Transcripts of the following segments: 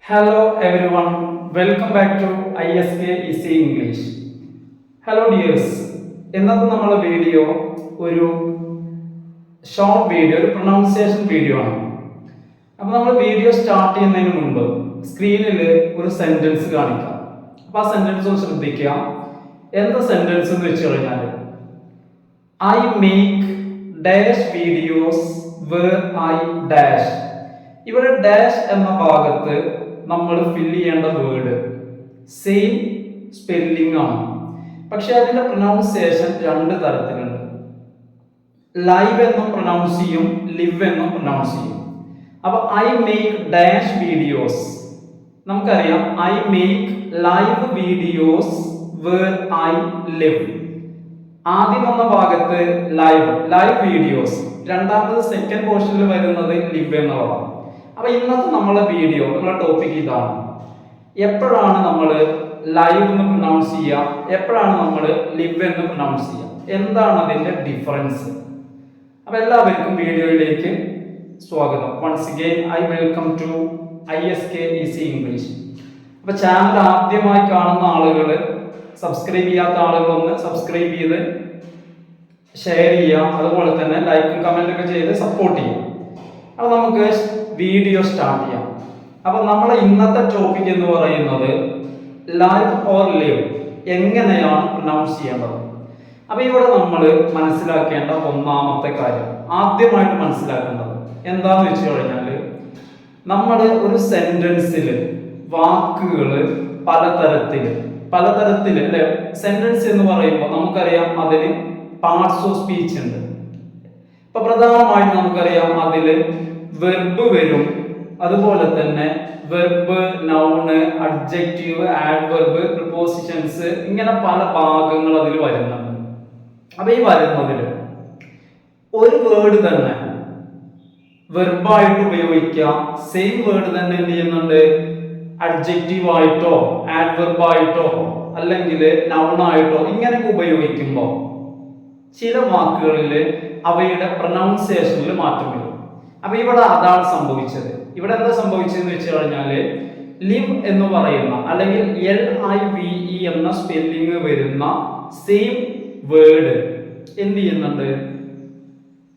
Hello everyone, welcome back to ISK Easy English. Hello dears, ഇന്നത്തെ നമ്മുടെ video ഒരു short video, ഒരു pronunciation video ആണ്. അപ്പോൾ നമ്മൾ വീഡിയോ സ്റ്റാർട്ട് ചെയ്യുന്നതിന് മുൻപ് സ്ക്രീനിൽ ഒരു സെന്റൻസ് കാണിക്കാം. അപ്പോൾ ആ സെന്റൻസ് ഒന്ന് ശ്രദ്ധിക്കുക. എന്താ സെന്റൻസ് എന്ന് വെച്ച് കഴിഞ്ഞാൽ I make dash videos where I dash. ഇവിടെ ഡാഷ് എന്ന ഭാഗത്ത് നമ്മൾ ഫില്ല് ചെയ്യേണ്ട വേർഡ് സെയിം സ്പെല്ലിംഗ് ആണ്, പക്ഷെ അതിന്റെ പ്രൊനൗൺസിയേഷൻ രണ്ട് തരത്തിലുണ്ട്. ലൈവ് എന്നും പ്രൊനൗൺസ് ചെയ്യും, ലിവ് എന്നും പ്രൊനൗൺസ് ചെയ്യും. അപ്പൊ ഐ മേക്ക് ഡാഷ് വീഡിയോസ്, നമുക്കറിയാം I make live videos where I live. ആദ്യം വന്ന ഭാഗത്ത് ലൈവ് വീഡിയോസ്, രണ്ടാമത് സെക്കൻഡ് പോർഷനിൽ വരുന്നത് ലിവ് എന്നുള്ളതാണ്. അപ്പൊ ഇന്നത്തെ നമ്മളെ വീഡിയോ, നമ്മളെ ടോപ്പിക് ഇതാണ്. എപ്പോഴാണ് നമ്മൾ ലൈവ് എന്ന് പ്രൊനൗൺസ് ചെയ്യുക, എപ്പോഴാണ് നമ്മൾ ലിവ് എന്ന് പ്രൊനൗൺസ് ചെയ്യുക, എന്താണ് അതിന്റെ ഡിഫറൻസ്? അപ്പൊ എല്ലാവർക്കും വീഡിയോയിലേക്ക് സ്വാഗതം. Once again I welcome to ISK easy English. അപ്പൊ ചാനൽ ആദ്യമായി കാണുന്ന ആളുകൾ, സബ്സ്ക്രൈബ് ചെയ്യാത്ത ആളുകളൊന്ന് സബ്സ്ക്രൈബ് ചെയ്ത് ഷെയർ ചെയ്യാം, അതുപോലെ തന്നെ ലൈക്കും കമന്റ് ഒക്കെ ചെയ്ത് സപ്പോർട്ട് ചെയ്യാം. അപ്പൊ നമുക്ക് വീഡിയോ സ്റ്റാർട്ട് ചെയ്യാം. അപ്പൊ നമ്മളെ ഇന്നത്തെ ടോപ്പിക് എന്ന് പറയുന്നത് ലൈവ് ഓർ ലിവ്, എങ്ങനെയാണ് പ്രൊനൗൺസ് ചെയ്യേണ്ടത്. അപ്പൊ ഇവിടെ നമ്മൾ മനസ്സിലാക്കേണ്ട ഒന്നാമത്തെ കാര്യം, ആദ്യമായിട്ട് മനസ്സിലാക്കേണ്ടത് എന്താന്ന് വെച്ച് കഴിഞ്ഞാൽ, നമ്മൾ ഒരു സെന്റൻസിൽ വാക്കുകൾ പലതരത്തിൽ അല്ലെ. സെന്റൻസ് എന്ന് പറയുമ്പോൾ നമുക്കറിയാം അതിന് പാർട്സ് ഓഫ് സ്പീച്ച് ഉണ്ട്. ഇപ്പൊ പ്രധാനമായിട്ട് നമുക്കറിയാം അതിൽ വെർബ് വരും, അതുപോലെ തന്നെ verb, noun, adjective, adverb, prepositions, ഇങ്ങനെ പല ഭാഗങ്ങൾ അതിൽ വരുന്നുണ്ട്. അപ്പൊ ഈ വരുന്നതിൽ ഒരു വേർഡ് തന്നെ വെർബായിട്ട് ഉപയോഗിക്കാം, സെയിം വേർഡ് തന്നെ എന്ത് ചെയ്യുന്നുണ്ട്, അഡ്ജക്റ്റീവ് ആയിട്ടോ ആഡ്വർബായിട്ടോ അല്ലെങ്കിൽ നൗണായിട്ടോ ഇങ്ങനെയൊക്കെ ഉപയോഗിക്കുമ്പോൾ ചില വാക്കുകളിൽ അവയുടെ പ്രൊനൗൺസിയേഷനിൽ മാറ്റം വരും. അപ്പൊ ഇവിടെ അതാണ് സംഭവിച്ചത്. ഇവിടെ എന്താ സംഭവിച്ചതെന്ന് വെച്ച് കഴിഞ്ഞാല്, ലിവ് എന്ന് പറയുന്ന അല്ലെങ്കിൽ LIVE എന്ന സ്പെല്ലിംഗ് വരുന്ന സെയിം വേർഡ് എന്ത് ചെയ്യുന്നുണ്ട്,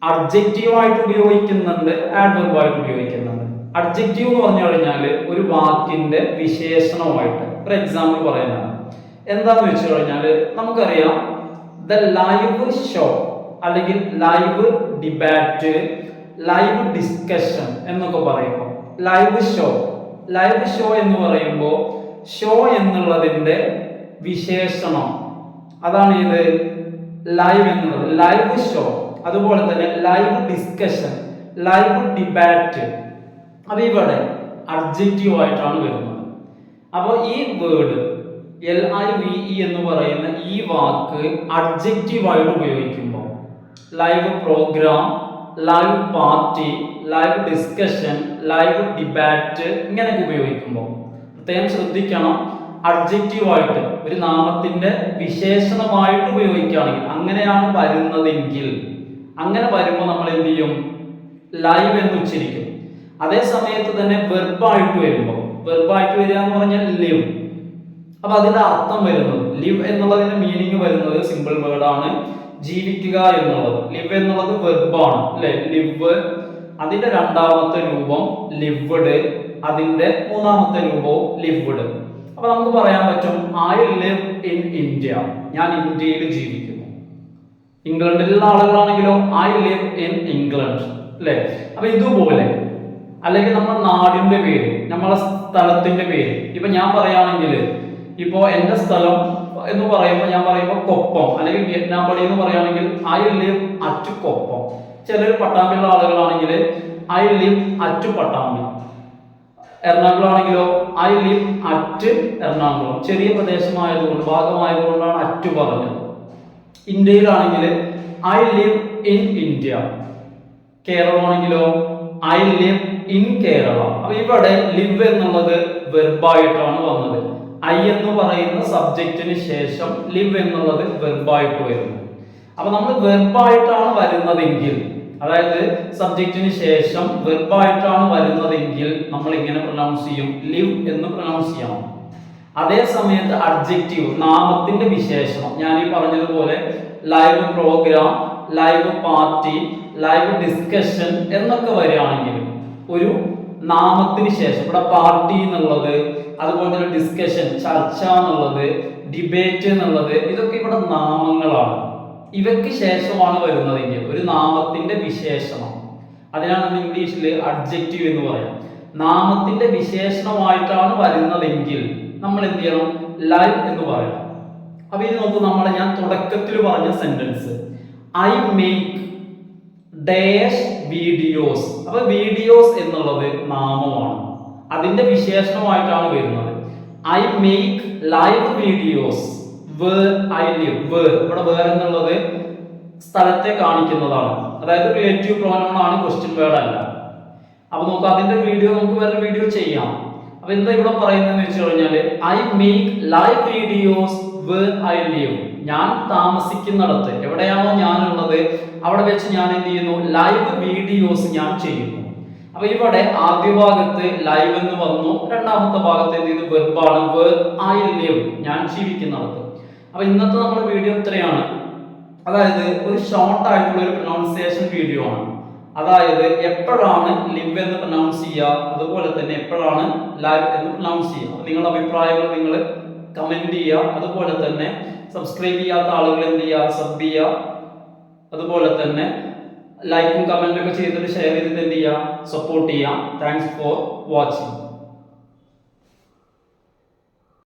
അഡ്ജക്റ്റീവ് ആയിട്ട് ഉപയോഗിക്കുന്നുണ്ട്, ആഡ്വർബ് ആയിട്ട് ഉപയോഗിക്കുന്നുണ്ട്. അഡ്ജക്റ്റീവ് എന്ന് പറഞ്ഞു കഴിഞ്ഞാൽ ഒരു വാക്കിന്റെ വിശേഷണമായിട്ട്. ഒരു എക്സാമ്പിൾ പറയാനാണ്. എന്താന്ന് വെച്ച് കഴിഞ്ഞാൽ നമുക്കറിയാം ദ ലൈവ് ഷോ അല്ലെങ്കിൽ ലൈവ് ഡിബേറ്റ്, ലൈവ് ഡിസ്കഷൻ എന്നൊക്കെ പറയുമ്പോൾ ലൈവ് ഷോ എന്ന് പറയുമ്പോൾ ഷോ എന്നുള്ളതിന്റെ വിശേഷണം അതാണ് ഇത് ലൈവ് എന്നുള്ളത്, ലൈവ് ഷോ. അതുപോലെ തന്നെ ലൈവ് ഡിസ്കഷൻ, ലൈവ് ഡിബേറ്റ്, അത് ഇവിടെ അഡ്ജക്റ്റീവ് ആയിട്ടാണ് വരുന്നത്. അപ്പോൾ ഈ വേർഡ് LIVE എന്ന് പറയുന്ന ഈ വാക്ക് അഡ്ജക്റ്റീവ് ആയിട്ട് ഉപയോഗിക്കുമ്പോൾ live programme, live party, live discussion, live debate ഇങ്ങനെയൊക്കെ ഉപയോഗിക്കുമ്പോൾ പ്രത്യേകം ശ്രദ്ധിക്കണം. അഡ്ജക്റ്റീവ് ആയിട്ട് ഒരു നാമത്തിന്റെ വിശേഷണമായിട്ട് ഉപയോഗിക്കുകയാണെങ്കിൽ, അങ്ങനെയാണ് വരുന്നതെങ്കിൽ, അങ്ങനെ വരുമ്പോൾ നമ്മൾ എന്ത് ചെയ്യും, ലൈവ് എന്ന് ഉച്ചരിക്കും. അതേ സമയത്ത് തന്നെ വെർബായിട്ട് വരുമ്പോൾ, വെർബായിട്ട് വരിക എന്ന് പറഞ്ഞാൽ ലിവ്. അപ്പൊ അതിന്റെ അർത്ഥം വരുന്നത്, ലിവ് എന്നുള്ളതിന്റെ മീനിങ് വരുന്നത് സിമ്പിൾ വേർഡ് ആണ്, ജീവിക്കുക എന്നുള്ളത്. ലിവ് എന്നുള്ളത് വെർബാണ് അല്ലെ, ലിവ്. അതിന്റെ രണ്ടാമത്തെ രൂപം ലിവ്ഡ്, അതിന്റെ മൂന്നാമത്തെ രൂപവും ലിവ്ഡ്. അപ്പൊ നമുക്ക് പറയാൻ പറ്റും ഐ ലിവ് ഇൻ ഇന്ത്യ, ഞാൻ ഇന്ത്യയിൽ ജീവിക്കുന്നു. ഇംഗ്ലണ്ടിലുള്ള ആളുകളാണെങ്കിലോ ഐ ലിവ് ഇൻ ഇംഗ്ലണ്ട് അല്ലെ. അപ്പൊ ഇതുപോലെ, അല്ലെങ്കിൽ നമ്മുടെ നാടിന്റെ പേര്, നമ്മളെ സ്ഥലത്തിന്റെ പേര്. ഇപ്പൊ ഞാൻ പറയുകയാണെങ്കിൽ, ഇപ്പോ എന്റെ സ്ഥലം എന്ന് പറയുമ്പോൾ ഞാൻ പറയുമ്പോൾ കൊപ്പം, അല്ലെങ്കിൽ വിയറ്റ്നാം പടി എന്ന് പറയുകയാണെങ്കിൽ ഐ ലിവ് അറ്റ് കൊപ്പം. ചിലർ പട്ടാമ്പിയുള്ള ആളുകളാണെങ്കിൽ I live at Pattambi. Ernakulam ആണെങ്കിലോ ഐ ലിവ് അറ്റ് എറണാകുളം. ചെറിയ പ്രദേശമായതുകൊണ്ട്, ഭാഗമായതുകൊണ്ടാണ് അറ്റ് പറഞ്ഞത്. ഇന്ത്യയിലാണെങ്കിൽ ഐ ലിവ് ഇൻ ഇന്ത്യ. കേരളമാണെങ്കിലോ ഐ ലിവ് ഇൻ കേരള. അപ്പൊ ഇവിടെ ലിവ് എന്നുള്ളത് വെർബായിട്ടാണ് വന്നത്. ഐ എന്ന് പറയുന്ന സബ്ജക്റ്റിന് ശേഷം ലിവ് എന്നുള്ളത് വെർബായിട്ട് വരുന്നു. അപ്പൊ നമ്മൾ വെർബായിട്ടാണ് വരുന്നതെങ്കിൽ അതായത് സബ്ജക്റ്റിന് ശേഷം വെർബായിട്ടാണ് വരുന്നതെങ്കിൽ നമ്മൾ ഇങ്ങനെ പ്രൊനൗൺസ് ചെയ്യും, ലിവ് എന്ന് പ്രൊനൗൺസ് ചെയ്യണം. അതേ സമയത്ത് അഡ്ജക്റ്റീവ്, നാമത്തിന്റെ വിശേഷണം, ഞാൻ ഈ പറഞ്ഞതുപോലെ live programme, live party, live discussion എന്നൊക്കെ വരികയാണെങ്കിൽ ഒരു നാമത്തിന് ശേഷം, ഇവിടെ പാർട്ടി എന്നുള്ളത്, അതുപോലെ തന്നെ ഡിസ്കഷൻ ചർച്ച എന്നുള്ളത്, ഡിബേറ്റ് എന്നുള്ളത്, ഇതൊക്കെ ഇവിടെ നാമങ്ങളാണ്. ഇവയ്ക്ക് ശേഷമാണ് വരുന്നതെങ്കിൽ ഒരു നാമത്തിന്റെ വിശേഷണം, അതിനാണ് ഇംഗ്ലീഷിൽ അഡ്ജക്റ്റീവ് എന്ന് പറയാം. നാമത്തിന്റെ വിശേഷണമായിട്ടാണ് വരുന്നതെങ്കിൽ നമ്മൾ എന്ത് ചെയ്യണം? ലൈവ് എന്ന് പറയാം. അപ്പൊ ഇത് നോക്കൂ, ഞാൻ തുടക്കത്തിൽ പറഞ്ഞ sentence, I make dash videos. അപ്പൊ വീഡിയോസ് എന്നുള്ളത് നാമമാണ്, അതിന്റെ വിശേഷണമായിട്ടാണ് വരുന്നത്. I make live videos where I live. Where, ഇവിടെ വേർ എന്നുള്ളത് സ്ഥലത്തെ കാണിക്കുന്നതാണ്, അതായത് റിലേറ്റീവ് പ്രോനൗൺ ആണ്, ക്വസ്റ്റ്യൻ വേർഡ് അല്ല. അപ്പൊ നമുക്ക് അതിന്റെ വീഡിയോ നമുക്ക് വേറെ വീഡിയോ ചെയ്യാം. അപ്പൊ എന്താ ഇവിടെ പറയുന്നതെന്ന് വെച്ച് കഴിഞ്ഞാല് I make live videos where I live. ഞാൻ താമസിക്കുന്നിടത്ത്, എവിടെയാണോ ഞാനുള്ളത് അവിടെ വെച്ച് ഞാൻ എന്ത് ചെയ്യുന്നു? ലൈവ് വീഡിയോസ് ഞാൻ ചെയ്യുന്നു. അപ്പൊ ഇവിടെ ആദ്യ ഭാഗത്ത് ലൈവ് എന്ന് വന്നു, രണ്ടാമത്തെ ഭാഗത്ത് എന്ത് ചെയ്തു? വെർബാണ്, വേർ ഐ ലിവ്, ഞാൻ ജീവിക്കുന്നിടത്ത്. അപ്പൊ ഇന്നത്തെ നമ്മുടെ വീഡിയോ ഇത്രയാണ്. അതായത് ഒരു ഷോർട്ട് ആയിട്ടുള്ള ഒരു പ്രൊനൗൺസിയേഷൻ വീഡിയോ ആണ്. അതായത് എപ്പോഴാണ് ലിവ് എന്ന് പ്രൊനൗൺസ് ചെയ്യുക, അതുപോലെ തന്നെ എപ്പോഴാണ് ലൈവ് എന്ന് പ്രൊനൗൺസ് ചെയ്യുക. നിങ്ങളുടെ അഭിപ്രായങ്ങൾ നിങ്ങൾ കമന്റ് ചെയ്യുക. അതുപോലെ തന്നെ സബ്സ്ക്രൈബ് ചെയ്യാത്ത ആളുകൾ എന്ത് ചെയ്യുക? സബ് ചെയ്യുക. അതുപോലെ തന്നെ ലൈക്കും കമന്റും ഒക്കെ ചെയ്തിട്ട് ഷെയർ ചെയ്തിട്ട് എന്ത് ചെയ്യുക? സപ്പോർട്ട് ചെയ്യുക. Thanks for watching.